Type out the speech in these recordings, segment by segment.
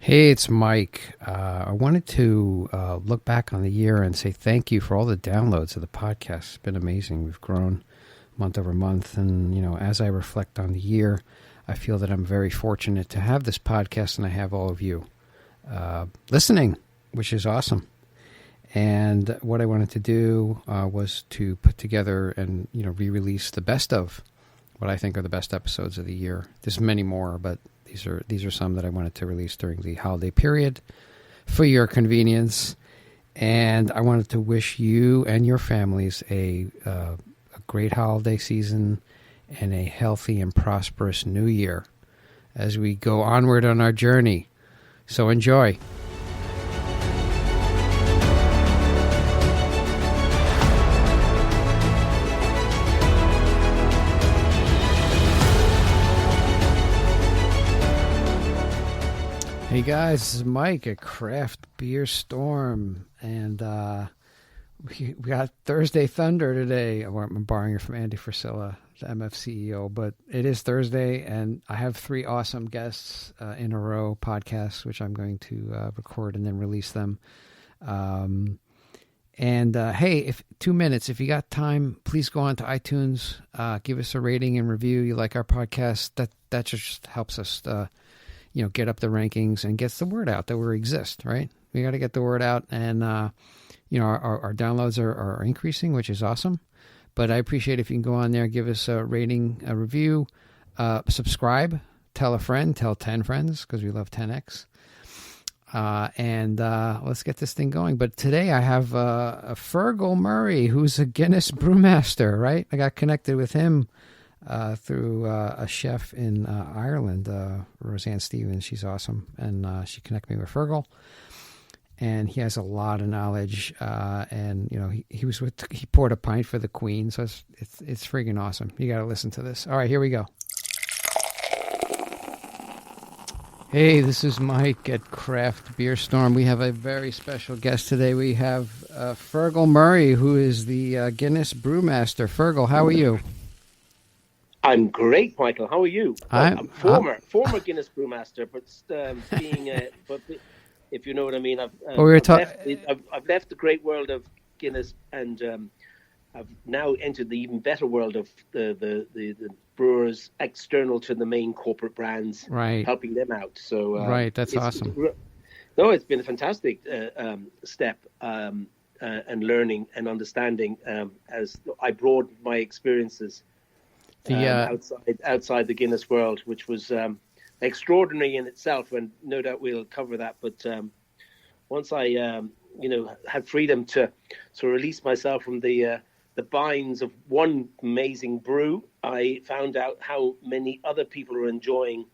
Hey, it's Mike. I wanted to look back on the year and say thank you for all the downloads of the podcast. It's been amazing. We've grown month over month. And, as I reflect on the year, I feel that I'm very fortunate to have this podcast and I have all of you listening, which is awesome. And what I wanted to do was to put together and, re-release the best of what I think are the best episodes of the year. There's many more, but these are some that I wanted to release during the holiday period for your convenience. And I wanted to wish you and your families a great holiday season and a healthy and prosperous new year as we go onward on our journey. So enjoy. Hey guys, this is Mike at Craft Beer Storm, and we got Thursday Thunder today. I'm borrowing it from Andy Frisella, the MF CEO, but it is Thursday, and I have 3 awesome guests in a row podcasts, which I'm going to record and then release them. Hey, if 2 minutes, if you got time, please go on to iTunes, give us a rating and review. You like our podcast? That just helps us get up the rankings and gets the word out that we exist, right? We got to get the word out, and our downloads are increasing, which is awesome. But I appreciate if you can go on there, give us a rating, a review, subscribe, tell a friend, tell 10 friends, because we love 10x. Let's get this thing going. But today I have a Fergal Murray, who's a Guinness Brew Master, right? I got connected with him through a chef in Ireland, Roseanne Stevens. She's awesome, and she connected me with Fergal, and he has a lot of knowledge. He poured a pint for the Queen, so it's freaking awesome. You got to listen to this. All right, here we go. Hey, this is Mike at Craft Beer Storm. We have a very special guest today. We have Fergal Murray, who is the Guinness Brew Master. Fergal, how are you? I'm great, Michael. How are you? I'm former Guinness Brew Master, but if you know what I mean, I've left the great world of Guinness, and I've now entered the even better world of the brewers external to the main corporate brands, right? Helping them out. So that's awesome. It's been a fantastic step and learning and understanding as I broadened my experiences. Outside the Guinness world, which was extraordinary in itself, and no doubt we'll cover that. But once I, had freedom to sort of release myself from the binds of one amazing brew, I found out how many other people are enjoying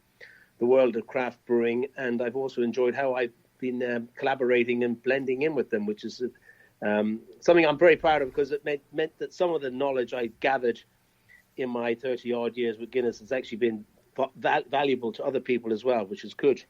the world of craft brewing, and I've also enjoyed how I've been collaborating and blending in with them, which is something I'm very proud of, because it meant that some of the knowledge I gathered in my 30-odd years with Guinness has actually been valuable to other people as well, which is good.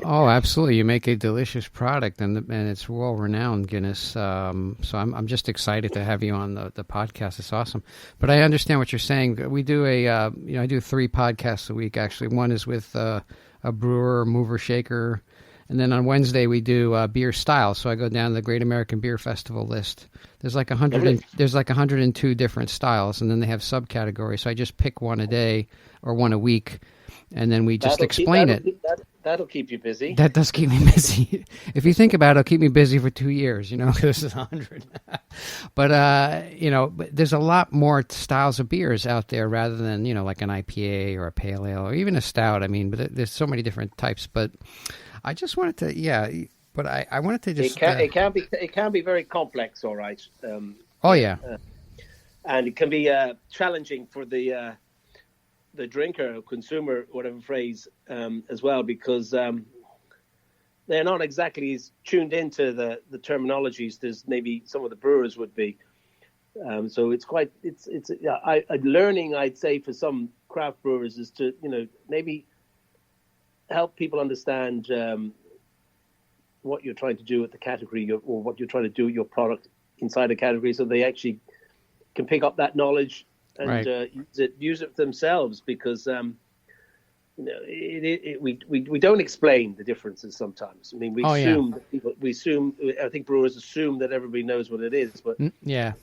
Oh, absolutely. You make a delicious product, and it's world-renowned, Guinness. So I'm just excited to have you on the podcast. It's awesome. But I understand what you're saying. We do I do 3 podcasts a week, actually. One is with a brewer, mover, shaker. And then on Wednesday we do beer style. So I go down the Great American Beer Festival list. There's like 102 different styles, and then they have subcategories. So I just pick one a day or one a week, and then we just explain it. That'll keep you busy. That does keep me busy. If you think about it, it'll keep me busy for 2 years, this is 100. But there's a lot more styles of beers out there rather than, like an IPA or a pale ale or even a stout. I mean, but there's so many different types. But I just wanted to, but I wanted to just... It can be very complex, all right. And it can be challenging for the drinker or consumer, whatever phrase, as well, because they're not exactly as tuned into the terminologies as maybe some of the brewers would be. So it's learning, I'd say, for some craft brewers is to, maybe help people understand what you're trying to do with the category, or what you're trying to do with your product inside a category, so they actually can pick up that knowledge and use it themselves. Because we don't explain the differences sometimes. I mean, I think brewers assume that everybody knows what it is, but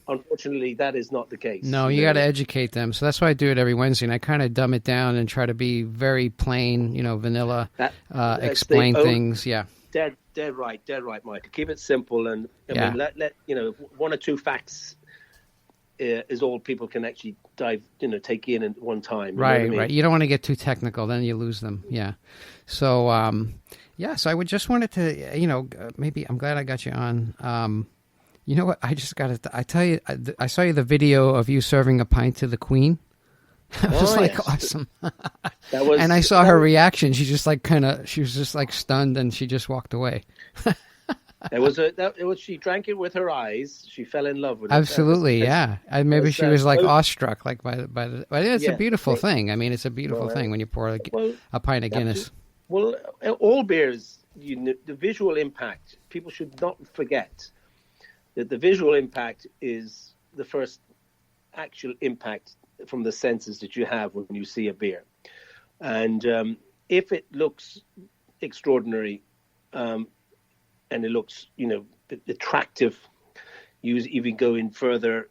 unfortunately, that is not the case. No, you got to educate them. So that's why I do it every Wednesday, and I kind of dumb it down and try to be very plain, vanilla, explain things. Yeah. Dead right, Michael. Keep it simple, and I mean, let one or two facts is all people can actually take in at one time. Right. You don't want to get too technical, then you lose them. Yeah. So, so I would just wanted to, maybe I'm glad I got you on. You know what? I just got to, I tell you, I saw you the video of you serving a pint to the Queen. It was awesome. And I saw her reaction. She just she was just like stunned, and she just walked away. She drank it with her eyes. She fell in love with it. Absolutely, yeah. Maybe she was like awestruck, like by the. But it's a beautiful thing. I mean, it's a beautiful thing when you pour a pint of Guinness. Well, all beers, the visual impact. People should not forget that the visual impact is the first actual impact from the senses that you have when you see a beer, and if it looks extraordinary. And it looks, attractive. You even go in further,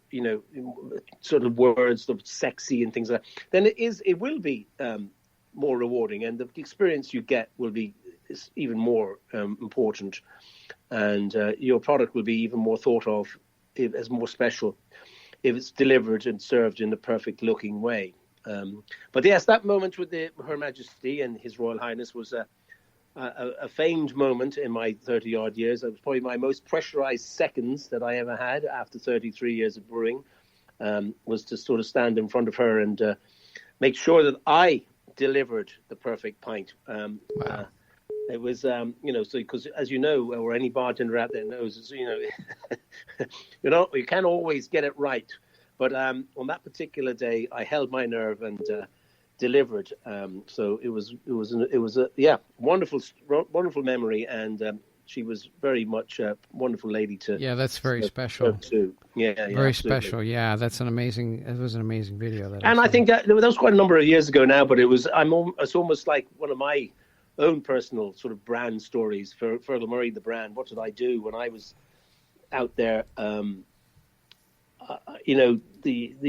sort of words of sexy and things like that. Then it will be more rewarding, and the experience you get will be even more important, and your product will be even more thought of as more special if it's delivered and served in the perfect looking way. But yes, that moment with Her Majesty and His Royal Highness was a famed moment in my 30-odd years. It was probably my most pressurized seconds that I ever had after 33 years of brewing, was to sort of stand in front of her and make sure that I delivered the perfect pint. Wow. It was, so because as you know, or any bartender out there knows, you can't always get it right. But on that particular day, I held my nerve and delivered. So it was a wonderful memory, and she was very much a wonderful lady to. Yeah, that's very special. Too. Yeah, very absolutely. special. Yeah, it was an amazing video. I think that was quite a number of years ago now, but it's almost like one of my own personal sort of brand stories for Fergal Murray, the brand. What did I do when I was out there? The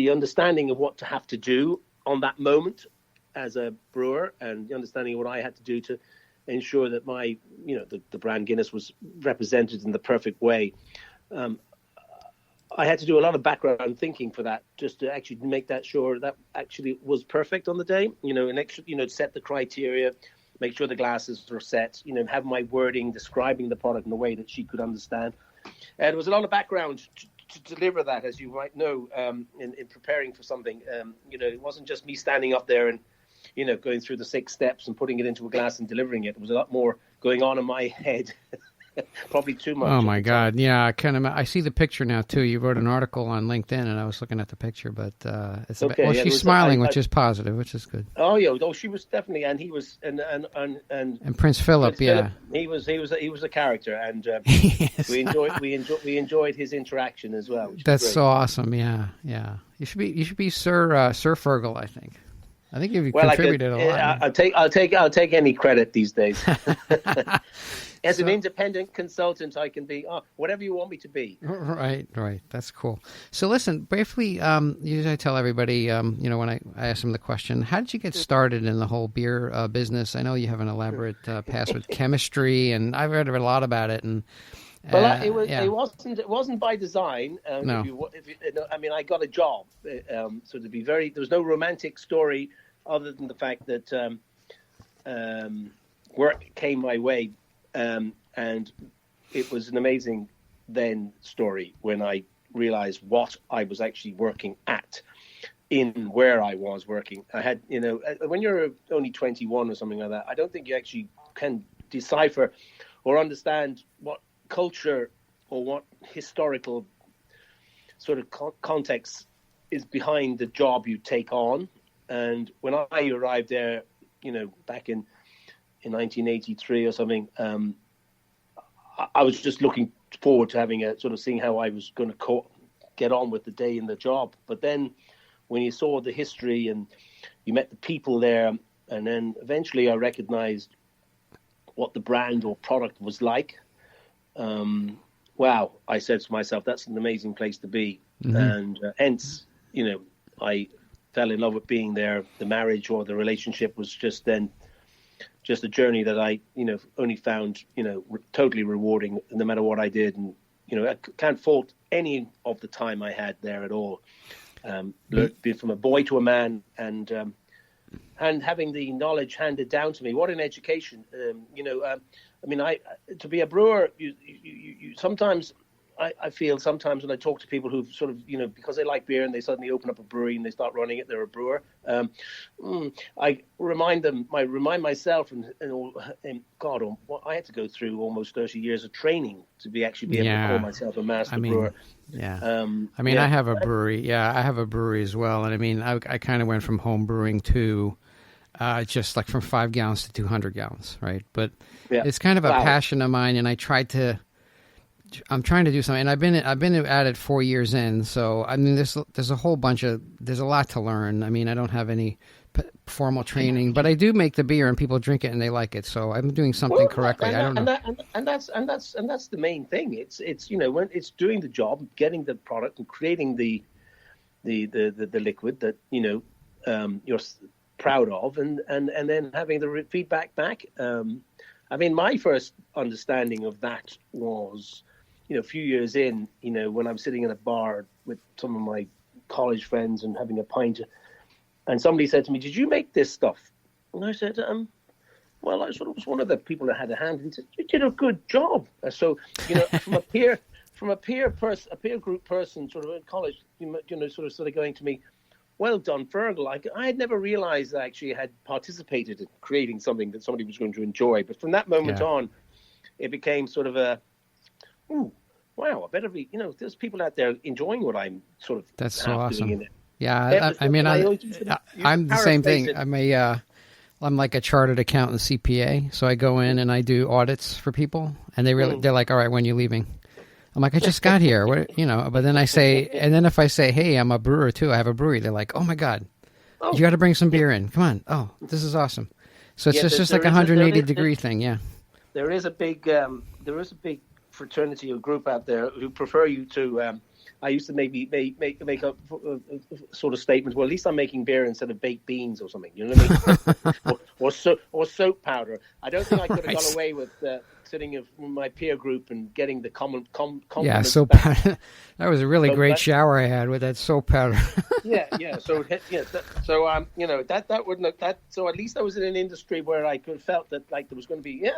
understanding of what to have to do on that moment as a brewer, and the understanding of what I had to do to ensure that my, the brand Guinness was represented in the perfect way. I had to do a lot of background thinking for that, just to actually make that sure that actually was perfect on the day, and set the criteria, make sure the glasses were set, have my wording describing the product in a way that she could understand. And there was a lot of background to deliver that, as you might know, in preparing for something. It wasn't just me standing up there and, going through the 6 steps and putting it into a glass and delivering it. There was a lot more going on in my head. Probably too much. Oh my God! Yeah, I see the picture now too. You wrote an article on LinkedIn, and I was looking at the picture, but it's okay. She's smiling, which is positive, which is good. Oh yeah, she was definitely, and he was, and Prince Philip, Philip, he was a character, and we enjoyed his interaction as well. That's so awesome. Yeah. You should be Sir Fergal. I think you've contributed a lot. I'll take any credit these days. As an independent consultant, I can be whatever you want me to be. Right. That's cool. So listen, briefly, usually I tell everybody, when I ask them the question, how did you get started in the whole beer business? I know you have an elaborate past with chemistry, and I've read a lot about it. And it wasn't by design. No. I got a job. So to be there was no romantic story other than the fact that work came my way. And it was an amazing story when I realized what I was actually working at in where I was working. I had, when you're only 21 or something like that, I don't think you actually can decipher or understand what culture or what historical sort of context is behind the job you take on. And when I arrived there, back in 1983 or something, I was just looking forward to having seeing how I was going to get on with the day in the job. But then when you saw the history and you met the people there, And then eventually I recognized what the brand or product was like. Wow, I said to myself, that's an amazing place to be. Mm-hmm. And hence, I fell in love with being there. The marriage or the relationship was just a journey that I, only found, totally rewarding no matter what I did. And, I can't fault any of the time I had there at all. Being from a boy to a man and having the knowledge handed down to me. What an education. To be a brewer, you sometimes, I feel sometimes when I talk to people who've sort of, because they like beer and they suddenly open up a brewery and they start running it, they're a brewer. I remind myself and God, I had to go through almost 30 years of training to be able to call myself a master brewer. Yeah. I have a brewery. Yeah, I have a brewery as well. And I kind of went from home brewing to just like from 5 gallons to 200 gallons, right? But it's kind of a passion of mine, and I'm trying to do something. And I've been at it 4 years in. So there's a whole bunch there's a lot to learn. I don't have any formal training, but I do make the beer, and people drink it and they like it. So I'm doing something correctly. I don't know. And that's the main thing. It's when it's doing the job, getting the product and creating the liquid that you're proud of, and then having the feedback back. My first understanding of that was, a few years in, when I'm sitting in a bar with some of my college friends and having a pint, and somebody said to me, "Did you make this stuff?" And I said, well, I sort of was one of the people that had a hand. And he said, "You did a good job." So, from a peer group person, sort of in college, sort of going to me, "Well done, Fergal." I had never realized I actually had participated in creating something that somebody was going to enjoy. But from that moment on, it became sort of a, ooh, wow, I better be, there's people out there enjoying what I'm sort of That's so awesome. doing in it. Yeah, I'm the same thing. I'm like a chartered accountant, CPA. So I go in and I do audits for people, and they're like, "All right, when are you leaving?" I'm like, "I just got here." But then if I say, "Hey, I'm a brewer too. I have a brewery," they're like, "Oh my God, you got to bring some beer in. Come on. Oh, this is awesome." So it's just like a 180-degree thing. Yeah. There is a big fraternity or group out there who prefer you to. I used to maybe make a sort of statement. Well, at least I'm making beer instead of baked beans or something. You know what I mean? or soap powder. I don't think I could have got away with sitting with my peer group and getting the compliments. Yeah, soap powder. That was a really great shower I had with that soap powder. yeah. So that wouldn't have, that. So at least I was in an industry where I could have felt that like there was going to be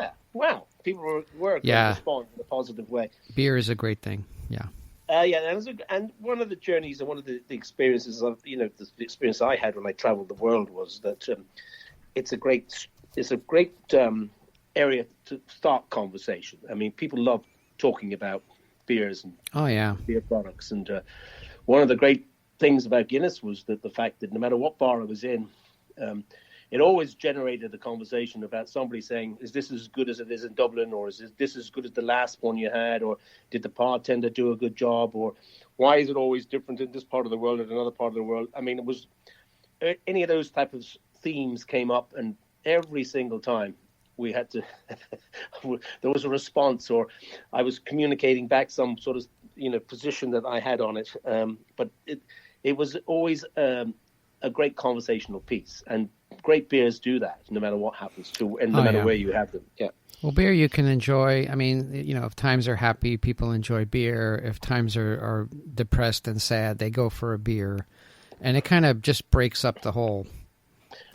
people were going to respond in a positive way. Beer is a great thing. Yeah. And one of the journeys and one of the experiences of the experience I had when I traveled the world was that it's a great area to start conversation. People love talking about beers and beer products, and one of the great things about Guinness was that the fact that no matter what bar I was in, it always generated a conversation about somebody saying, "Is this as good as it is in Dublin?" Or "Is this as good as the last one you had?" Or "Did the bartender do a good job?" Or "Why is it always different in this part of the world than another part of the world?" It was any of those type of themes came up, and every single time we had to, there was a response, or I was communicating back some sort of position that I had on it. But it was always a great conversational piece, and great beers do that no matter what happens to, and no matter where you have them. Yeah. Well, beer you can enjoy. If times are happy, people enjoy beer. If times are depressed and sad, they go for a beer, and it kind of just breaks up the whole.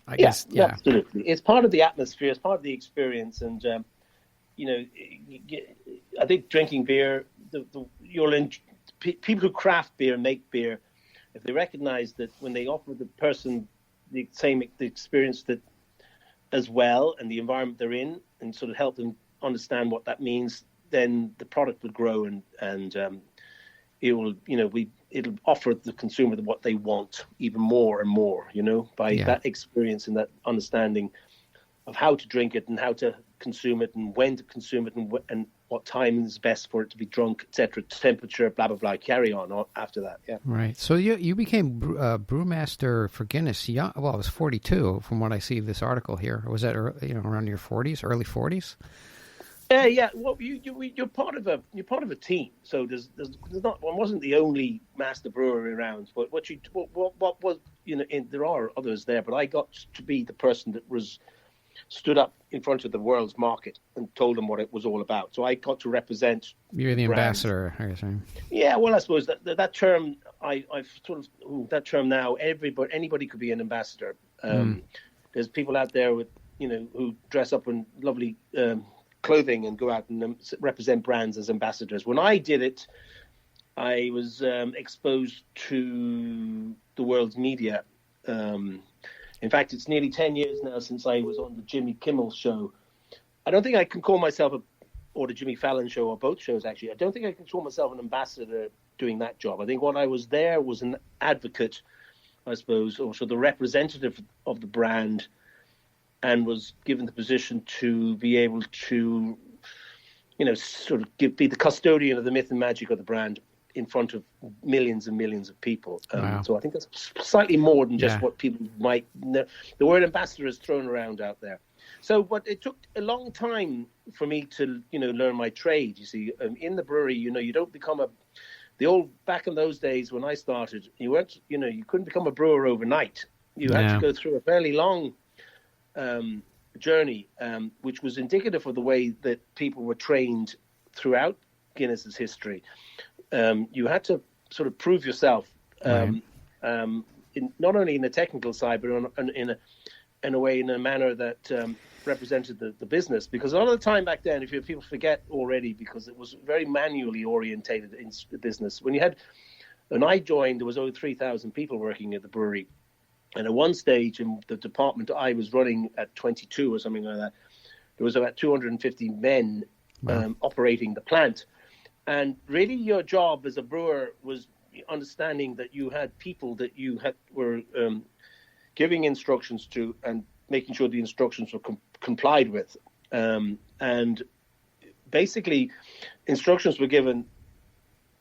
I guess. Yeah, absolutely. It's part of the atmosphere. It's part of the experience, and I think drinking beer, people who craft beer, make beer, if they recognize that when they offer the person the experience that as well, and the environment they're in, and sort of help them understand what that means, then the product will grow, and it will, it'll offer the consumer what they want even more and more, by that experience and that understanding of how to drink it and how to consume it and when to consume it and what time is best for it to be drunk, etc. Temperature, blah blah blah. Carry on after that. Yeah. Right. So you became brewmaster for Guinness. Young, well, I was 42 from what I see of this article here. Was that around your 40s, early 40s? Yeah. Well, you're part of a team. So there's not. I wasn't the only master brewer around. But what was there are others there. But I got to be the person that stood up in front of the world's market and told them what it was all about. So I got to represent. You're the ambassador, I guess. Yeah, well, I suppose that term, I've sort of that term now. Anybody could be an ambassador. There's people out there with who dress up in lovely clothing and go out and represent brands as ambassadors. When I did it, I was exposed to the world's media. In fact, it's nearly 10 years now since I was on the Jimmy Kimmel show. I don't think I can call myself or the Jimmy Fallon show, or both shows actually. I don't think I can call myself an ambassador doing that job. I think what I was there was an advocate, I suppose, or so the representative of the brand, and was given the position to be able to, sort of be the custodian of the myth and magic of the brand in front of millions and millions of people. Wow. So I think that's slightly more than just what people might know. The word ambassador is thrown around out there. So, but it took a long time for me to, learn my trade. You see, in the brewery, you don't become back in those days when I started, you couldn't become a brewer overnight. You had to go through a fairly long journey, which was indicative of the way that people were trained throughout Guinness's history. You had to sort of prove yourself, not only in the technical side, but in a way, in a manner that represented the business. Because a lot of the time back then, if people forget already, because it was very manually orientated in the business. When I joined, there was over 3,000 people working at the brewery. And at one stage in the department I was running at 22 or something like that, there was about 250 men operating the plant. And really your job as a brewer was understanding that you had people that you were giving instructions to and making sure the instructions were complied with. And basically instructions were given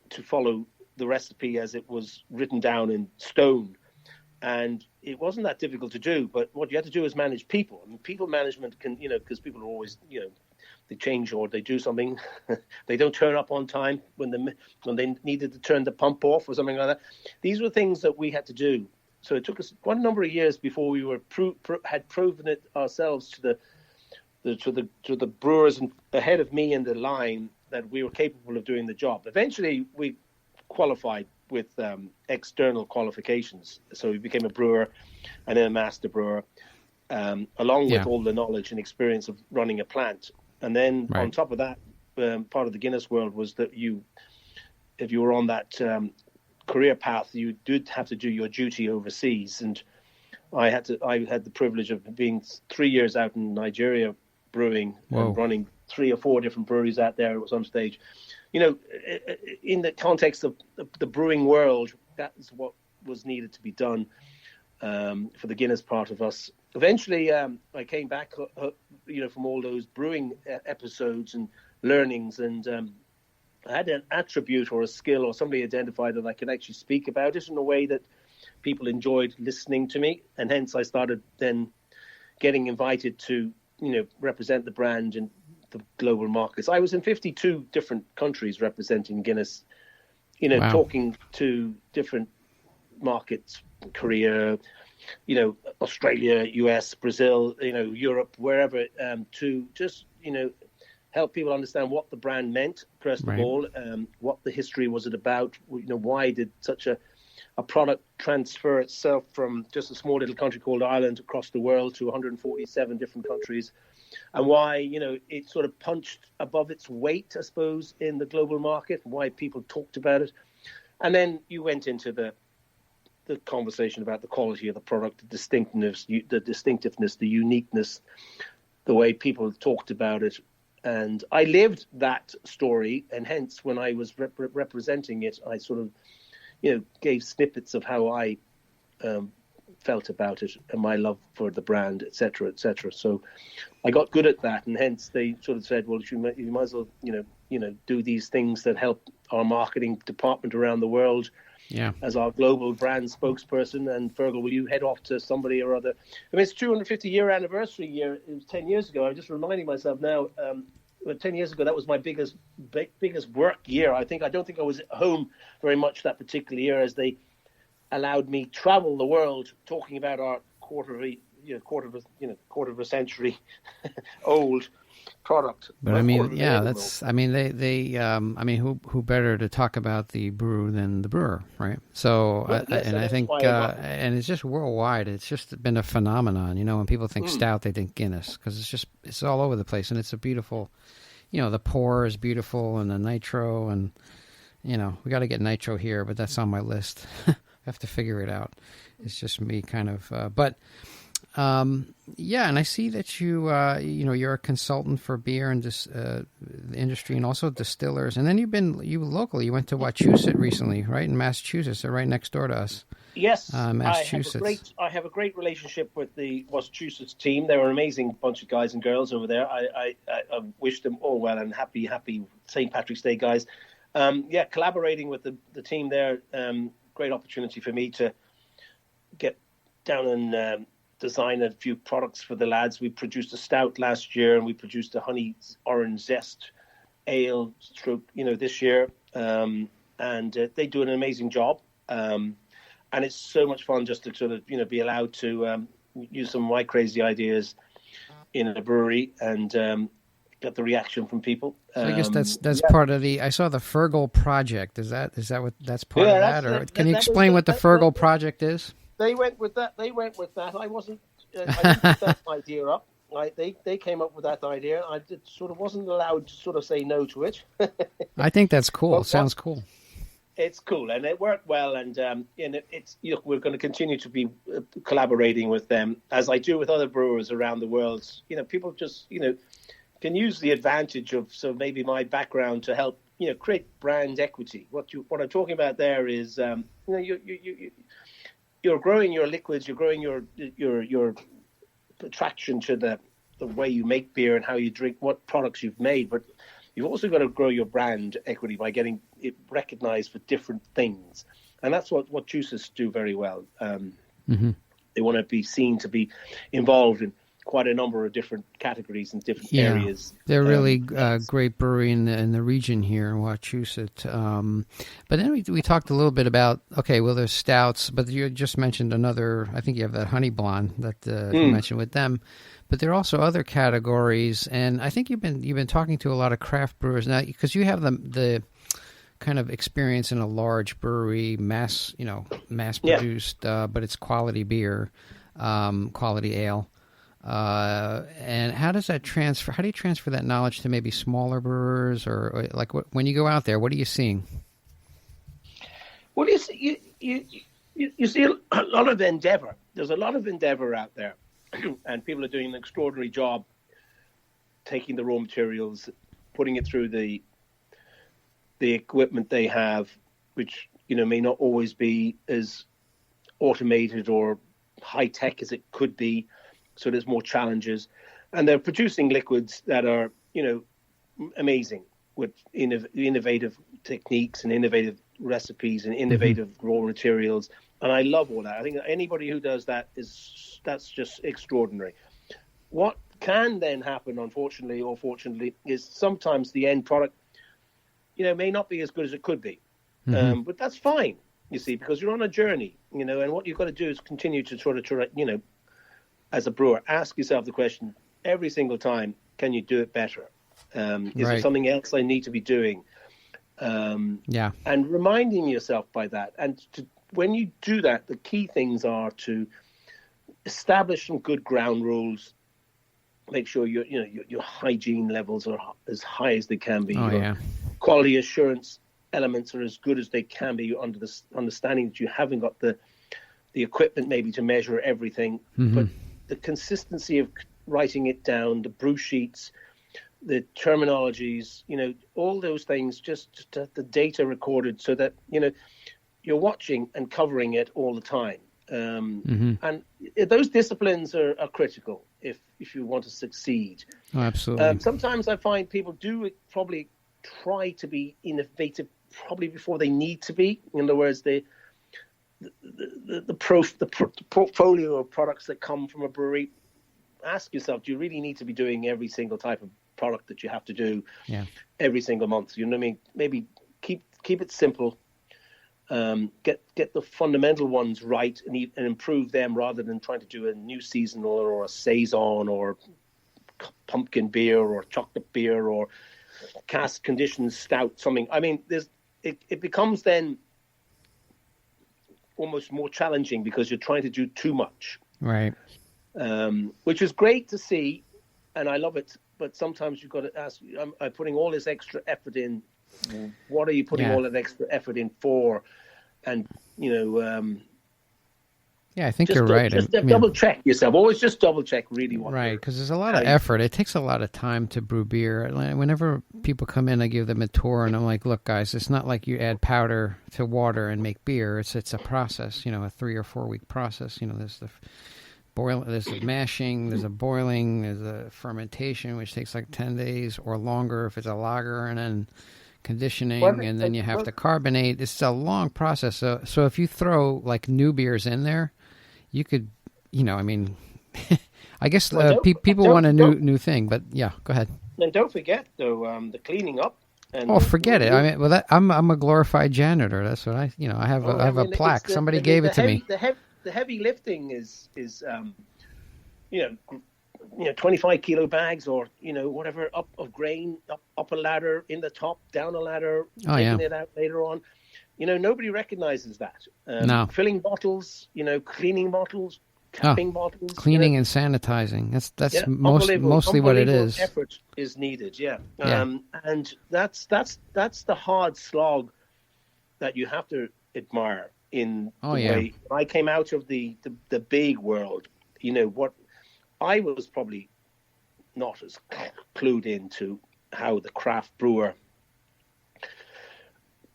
to follow the recipe as it was written down in stone. And it wasn't that difficult to do, but what you had to do is manage people. I mean, people management can, because people are always, they change or they do something. They don't turn up on time when they needed to turn the pump off or something like that. These were things that we had to do. So it took us quite a number of years before we had proven it ourselves to the brewers ahead of me in the line that we were capable of doing the job. Eventually, we qualified with external qualifications. So we became a brewer and then a master brewer, along with all the knowledge and experience of running a plant. And then on top of that, part of the Guinness world was that if you were on that career path, you did have to do your duty overseas. And I had the privilege of being 3 years out in Nigeria brewing and running 3 or 4 different breweries out there at some stage. In the context of the brewing world, that is what was needed to be done for the Guinness part of us. Eventually, I came back, from all those brewing episodes and learnings, and I had an attribute or a skill or somebody identified that I could actually speak about it in a way that people enjoyed listening to me, and hence I started then getting invited to, represent the brand in the global markets. I was in 52 different countries representing Guinness, talking to different markets, Korea, Australia, US, Brazil, Europe, wherever, to just, help people understand what the brand meant, first of all, what the history was it about, why did such a product transfer itself from just a small little country called Ireland across the world to 147 different countries, and why, it sort of punched above its weight, I suppose, in the global market, why people talked about it. And then you went into the conversation about the quality of the product, the distinctiveness, the uniqueness, the way people talked about it. And I lived that story, and hence when I was representing it, I sort of, gave snippets of how I felt about it and my love for the brand, etc., etc. So I got good at that, and hence they sort of said, well, you might as well, do these things that help our marketing department around the world. Yeah. As our global brand spokesperson, and Fergal, will you head off to somebody or other? I mean, it's 250-year anniversary year. It was 10 years ago. I'm just reminding myself now. 10 years ago, that was my biggest work year. I don't think I was at home very much that particular year, as they allowed me travel the world talking about our quarter of a century old product. But I mean, yeah, that's. I mean, who better to talk about the brew than the brewer, right? So, I think, and it's just worldwide. It's just been a phenomenon. When people think stout, they think Guinness, because it's all over the place, and it's a beautiful. The pour is beautiful, and the nitro, and we got to get nitro here, but that's on my list. I have to figure it out. It's just me kind of, yeah, and I see that you're a consultant for beer and the industry, and also distillers. And then you went to Wachusett recently, right, in Massachusetts, they're right next door to us. Yes, Massachusetts. I have a great relationship with the Massachusetts team. They're an amazing bunch of guys and girls over there. I wish them all well, and happy St. Patrick's Day, guys. Collaborating with the team there, great opportunity for me to get down and design a few products for the lads. We produced a stout last year, and we produced a honey orange zest ale this year, and they do an amazing job. And it's so much fun just to sort of be allowed to use some of my crazy ideas in a brewery and get the reaction from people. So I guess that's part of the. I saw the Fergal project. Is that what that's part of that? Or can you explain what the Fergal project is? They went with that. I wasn't. I didn't put that idea up. They came up with that idea. I sort of wasn't allowed to sort of say no to it. I think that's cool. It sounds cool. It's cool, and it worked well. And it's we're going to continue to be collaborating with them, as I do with other brewers around the world. People just can use the advantage of maybe my background to help create brand equity. What I'm talking about there is you're growing your liquids, you're growing your attraction to the way you make beer and how you drink, what products you've made, but you've also got to grow your brand equity by getting it recognized for different things. And that's what juicers do very well. They want to be seen to be involved in quite a number of different categories and different areas. They're really great brewery in the region here in Wachusett. But then we talked a little bit about, there's stouts, but you just mentioned another, I think you have that honey blonde that you mentioned with them. But there are also other categories, and I think you've been talking to a lot of craft brewers now, because you have the kind of experience in a large brewery, mass produced, but it's quality beer, quality ale. And how does that transfer? How do you transfer that knowledge to maybe smaller brewers, or like when you go out there, what are you seeing? Well, you see a lot of endeavor. There's a lot of endeavor out there, and people are doing an extraordinary job taking the raw materials, putting it through the equipment they have, which may not always be as automated or high tech as it could be. So there's more challenges, and they're producing liquids that are, amazing with innovative techniques and innovative recipes and innovative raw materials. And I love all that. I think anybody who does that that's just extraordinary. What can then happen, unfortunately or fortunately, is sometimes the end product, may not be as good as it could be. But that's fine, you see, because you're on a journey, and what you've got to do is continue to sort of, as a brewer, ask yourself the question every single time, can you do it better? Is there something else I need to be doing? And reminding yourself by that. And when you do that, the key things are to establish some good ground rules, make sure your hygiene levels are as high as they can be. Quality assurance elements are as good as they can be, under the understanding that you haven't got the equipment maybe to measure everything, but the consistency of writing it down, the brew sheets, the terminologies, all those things, just the data recorded so that, you're watching and covering it all the time. And those disciplines are critical if you want to succeed. Oh, absolutely. Sometimes I find people do probably try to be innovative probably before they need to be. In other words, the portfolio of products that come from a brewery, ask yourself, do you really need to be doing every single type of product that you have to do every single month? You know what I mean? Maybe keep it simple. Get the fundamental ones right and improve them rather than trying to do a new seasonal or a saison or pumpkin beer or chocolate beer or cask conditioned stout, something. I mean, it becomes then almost more challenging because you're trying to do too much. Right. Which is great to see, and I love it. But sometimes you've got to ask, I'm putting all this extra effort in. What are you putting all that extra effort in for? And, I think you're right. Just double check yourself. Always just double check really what. Right, because there's a lot of effort. It takes a lot of time to brew beer. Whenever people come in, I give them a tour, and I'm like, look, guys, it's not like you add powder to water and make beer. It's a process, a 3 or 4 week process. There's the there's a mashing, there's a boiling, there's a fermentation, which takes like 10 days or longer if it's a lager, and then conditioning, and then you have to carbonate. It's a long process. So if you throw like new beers in there, you could, I guess people want a new thing, but yeah, go ahead. And don't forget though, the cleaning up. Forget it. I mean, I'm a glorified janitor. That's what I have a plaque. Somebody gave it to me. The heavy lifting is 25 kilo bags or whatever up of grain, up a ladder, in the top, down a ladder, taking it out later on. Nobody recognizes that. No. Filling bottles, cleaning bottles, capping bottles, cleaning and sanitizing. That's mostly what it is. Effort is needed. And that's the hard slog that you have to admire. In the way I came out of the big world, what I was probably not as clued into how the craft brewer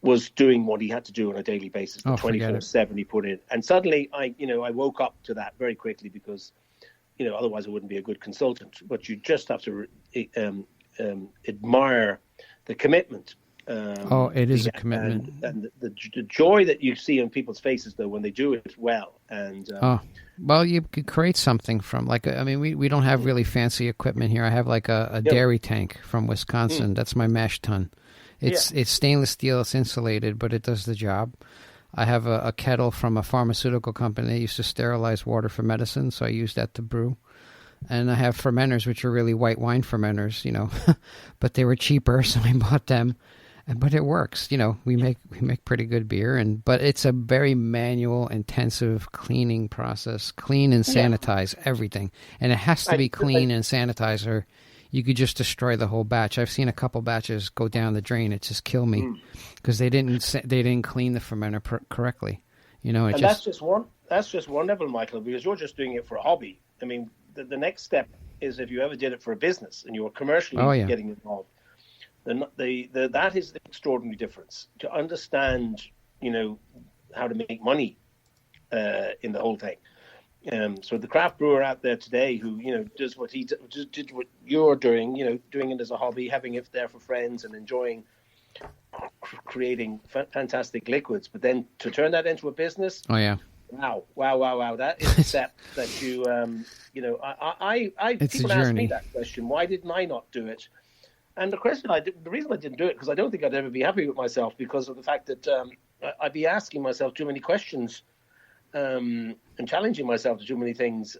was doing what he had to do on a daily basis, the 24/7 he put in. And suddenly I woke up to that very quickly because, otherwise I wouldn't be a good consultant. But you just have to admire the commitment. It is a commitment, and the joy that you see on people's faces though when they do it well. And you could create something from we don't have really fancy equipment here. I have like a dairy tank from Wisconsin. That's my mash tun. It's stainless steel. It's insulated, but it does the job. I have a kettle from a pharmaceutical company. They used to sterilize water for medicine, so I use that to brew. And I have fermenters, which are really white wine fermenters, but they were cheaper, so I bought them. But it works, we make pretty good beer, but it's a very manual, intensive cleaning process. Clean and sanitize everything, and it has to be clean and sanitized, or you could just destroy the whole batch. I've seen a couple batches go down the drain. It just killed me because they didn't clean the fermenter correctly. That's just one level, Michael, because you're just doing it for a hobby. I mean, the next step is if you ever did it for a business and you were commercially getting involved. That is the extraordinary difference. To understand, how to make money in the whole thing. So the craft brewer out there today who, does what he did what you're doing, doing it as a hobby, having it there for friends and enjoying creating fantastic liquids, but then to turn that into a business. Oh, yeah. Wow. That is a step that you, people ask me that question. Why didn't I not do it? And the reason I didn't do it, because I don't think I'd ever be happy with myself because of the fact that I'd be asking myself too many questions and challenging myself to too many things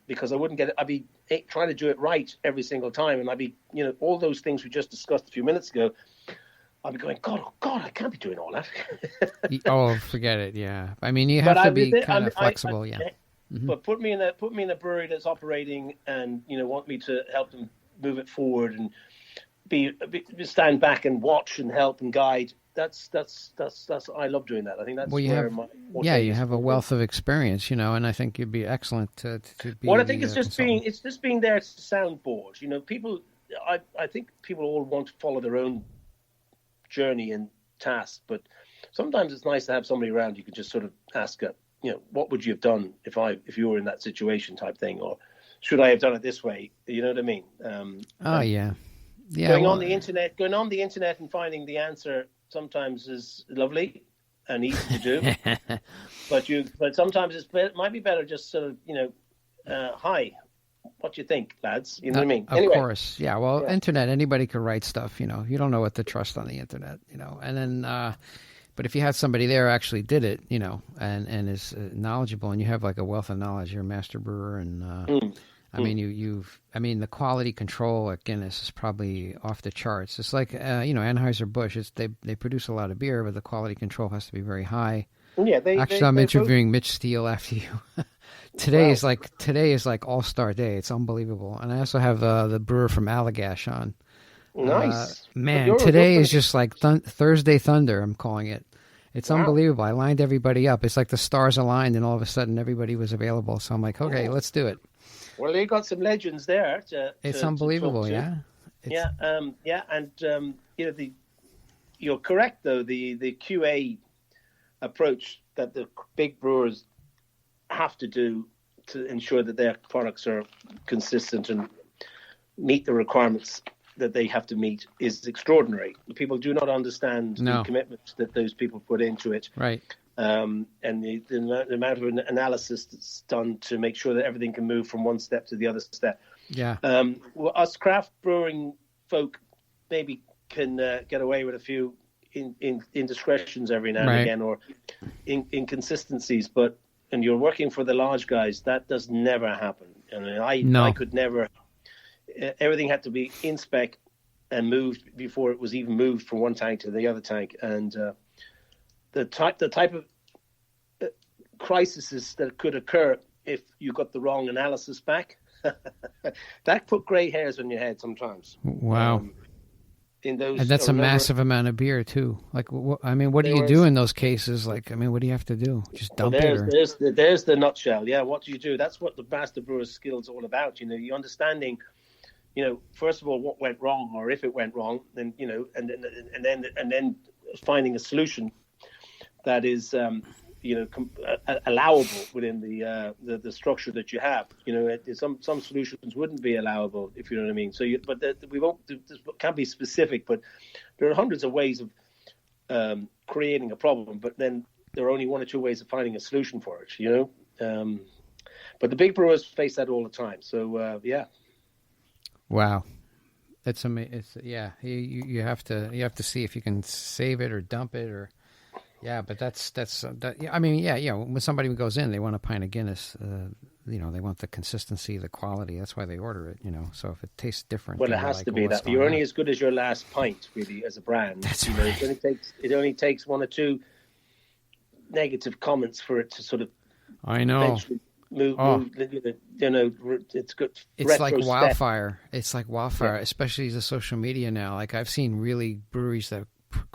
because I wouldn't get it. I'd be trying to do it right every single time. And I'd be, all those things we just discussed a few minutes ago, I'd be going, God, I can't be doing all that. Forget it. Yeah. I mean, you have to be kind of flexible. But put me in a brewery that's operating and, want me to help them move it forward and stand back and watch and help and guide. That's I love doing that. I think that's you have a wealth of experience, and I think you'd be excellent to be. Well, I think it's just being there to soundboard. People. I think people all want to follow their own journey and task, but sometimes it's nice to have somebody around you can just sort of ask a what would you have done if you were in that situation type thing, or should I have done it this way? You know what I mean? Yeah. Going on the internet and finding the answer sometimes is lovely and easy to do, but sometimes it might be better just sort of hi, what do you think, lads? You know what I mean? Of course, yeah. Well, internet, anybody could write stuff. You don't know what to trust on the internet. And then. But if you had somebody there who actually did it, and is knowledgeable, and you have like a wealth of knowledge, you're a master brewer, and I mean, the quality control at Guinness is probably off the charts. It's like Anheuser-Busch. They produce a lot of beer, but the quality control has to be very high. Yeah, I'm interviewing Mitch Steele after you. Today is like All-Star Day. It's unbelievable, and I also have the brewer from Allagash on. Nice. Man, today is just like Thursday Thunder, I'm calling it. It's unbelievable. I lined everybody up. It's like the stars aligned, and all of a sudden everybody was available. So I'm like, okay, let's do it. Well, you got some legends there. It's unbelievable, yeah. You're correct, though. The QA approach that the big brewers have to do to ensure that their products are consistent and meet the requirements that they have to meet is extraordinary. People do not understand the commitment that those people put into it. Right. And the amount of analysis that's done to make sure that everything can move from one step to the other step. Yeah. Us craft brewing folk maybe can get away with a few indiscretions every now and again, or inconsistencies, and you're working for the large guys, that does never happen. I could never. Everything had to be in spec and moved before it was even moved from one tank to the other tank. And the type of crises that could occur if you got the wrong analysis back, that put grey hairs on your head sometimes. Wow. And that's a massive amount of beer too. Like, what do you do in those cases? Like, what do you have to do? Just dump it? There's the nutshell. Yeah, what do you do? That's what the master brewer's skill is all about. You understanding. First of all, what went wrong, or if it went wrong, then and then finding a solution that is allowable within the structure that you have. Some solutions wouldn't be allowable, if you know what I mean. So, we won't. This can't be specific, but there are hundreds of ways of creating a problem. But then there are only one or two ways of finding a solution for it. But the big brewers face that all the time. So yeah. Wow, it's amazing. It's you have to see if you can save it or dump it or but that's when somebody goes in, they want a pint of Guinness. They want the consistency, the quality. That's why they order it. So if it tastes different, well, it has to be that you're only as good as your last pint, really, as a brand. That's right. It only takes one or two negative comments for it to sort of. I know. Move, it's good. It's like wildfire. Especially the social media now. Like, I've seen really breweries that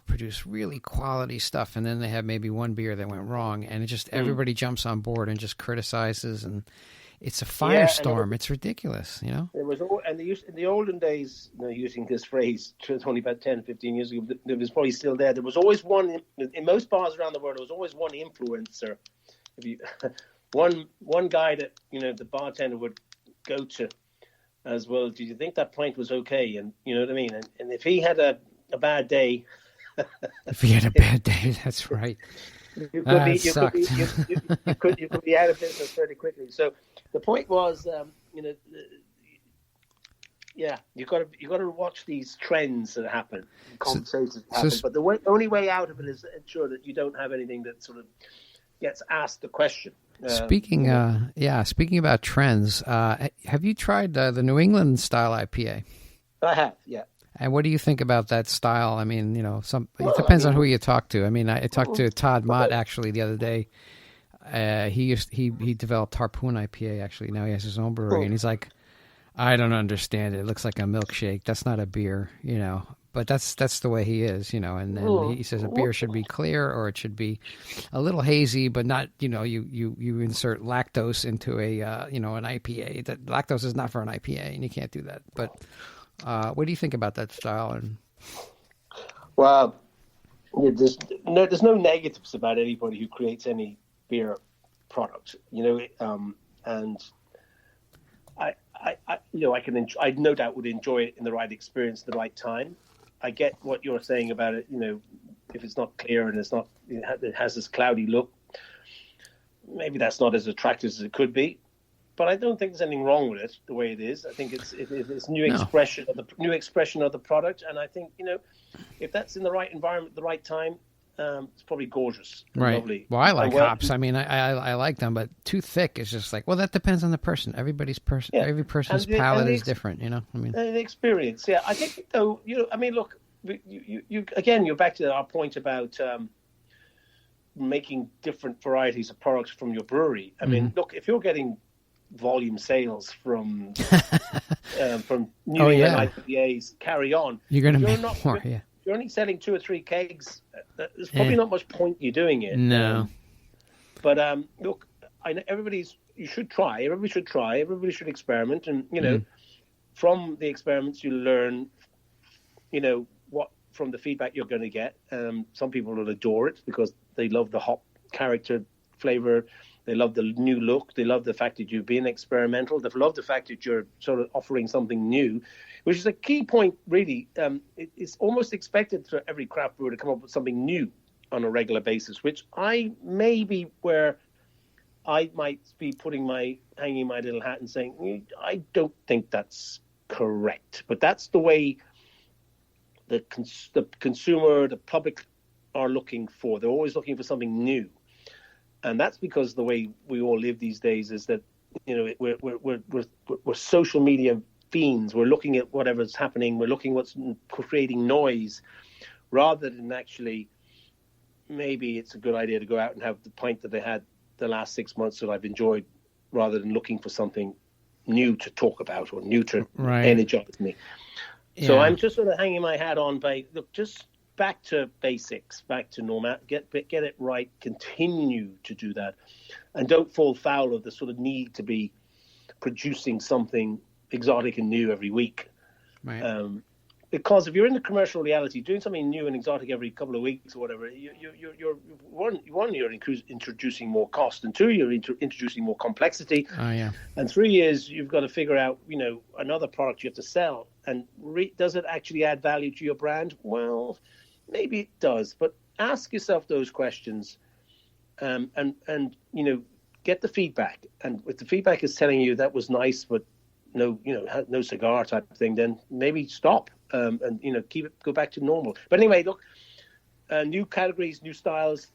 produce really quality stuff, and then they have maybe one beer that went wrong, and it just everybody jumps on board and just criticizes, and it's a firestorm. It's ridiculous, It was, and in the olden days, using this phrase, it's only about 10, 15 years ago, it was probably still there. There was always one in most bars around the world. There was always one influencer. If you one guy that the bartender would go to as well. Did you think that pint was okay? And you know what I mean. And if he had a bad day, that's right. You could be out of business fairly quickly. So the point was, you got to watch these trends that happen, conversations that happen. But the only way out of it is to ensure that you don't have anything that sort of gets asked the question. Speaking about trends, have you tried the New England style IPA? I have, yeah. And what do you think about that style? It depends on who you talk to. I talked to Todd Mott actually the other day. He developed Harpoon IPA actually. Now he has his own brewery, and he's like, I don't understand it. It looks like a milkshake. That's not a beer, But that's the way he is, And then he says a beer should be clear, or it should be a little hazy, but not, you insert lactose into a an IPA. That lactose is not for an IPA, and you can't do that. But what do you think about that style? And well, there's no negatives about anybody who creates any beer product, and I no doubt would enjoy it in the right experience, the right time. I get what you're saying about it. If it's not clear and it has this cloudy look, maybe that's not as attractive as it could be. But I don't think there's anything wrong with it the way it is. I think it's expression of the product, and I think if that's in the right environment, the right time, it's probably gorgeous, right? Lovely. Well, I like hops. I mean, I like them, but too thick is just like, well, that depends on the person. Every person's palate is different, I mean, and the experience. Yeah, I think though, I mean, look, you again, you're back to our point about making different varieties of products from your brewery. I mean, look, if you're getting volume sales from New England IPAs, carry on. You're going to make more, yeah. If you're only selling 2 or 3 kegs, there's probably not much point you doing it. No. But look, I know everybody should try. Everybody should experiment, and from the experiments you learn, what from the feedback you're going to get. Some people will adore it because they love the hop character, flavor. They love the new look. They love the fact that you've been experimental. They love the fact that you're sort of offering something new, which is a key point, really. It's almost expected for every craft brewer to come up with something new on a regular basis, which I may be where I might be hanging my little hat and saying, I don't think that's correct. But that's the way the consumer, the public are looking for. They're always looking for something new. And that's because the way we all live these days is that, we're social media fiends. We're looking at whatever's happening. We're looking what's creating noise, rather than actually, maybe it's a good idea to go out and have the pint that they had the last 6 months that I've enjoyed, rather than looking for something new to talk about or new to energize me. Yeah. So I'm just sort of hanging my hat on by, look, just back to basics, back to normal, get it right, continue to do that, and don't fall foul of the sort of need to be producing something exotic and new every week. Right. Because if you're in the commercial reality, doing something new and exotic every couple of weeks or whatever, you're introducing more cost, and 2, you're introducing more complexity. Oh, yeah. And 3 is you've got to figure out, another product you have to sell. And does it actually add value to your brand? Well, maybe it does, but ask yourself those questions, and get the feedback. And if the feedback is telling you that was nice, but no cigar type of thing, then maybe stop. And go back to normal. But anyway, look, new categories, new styles,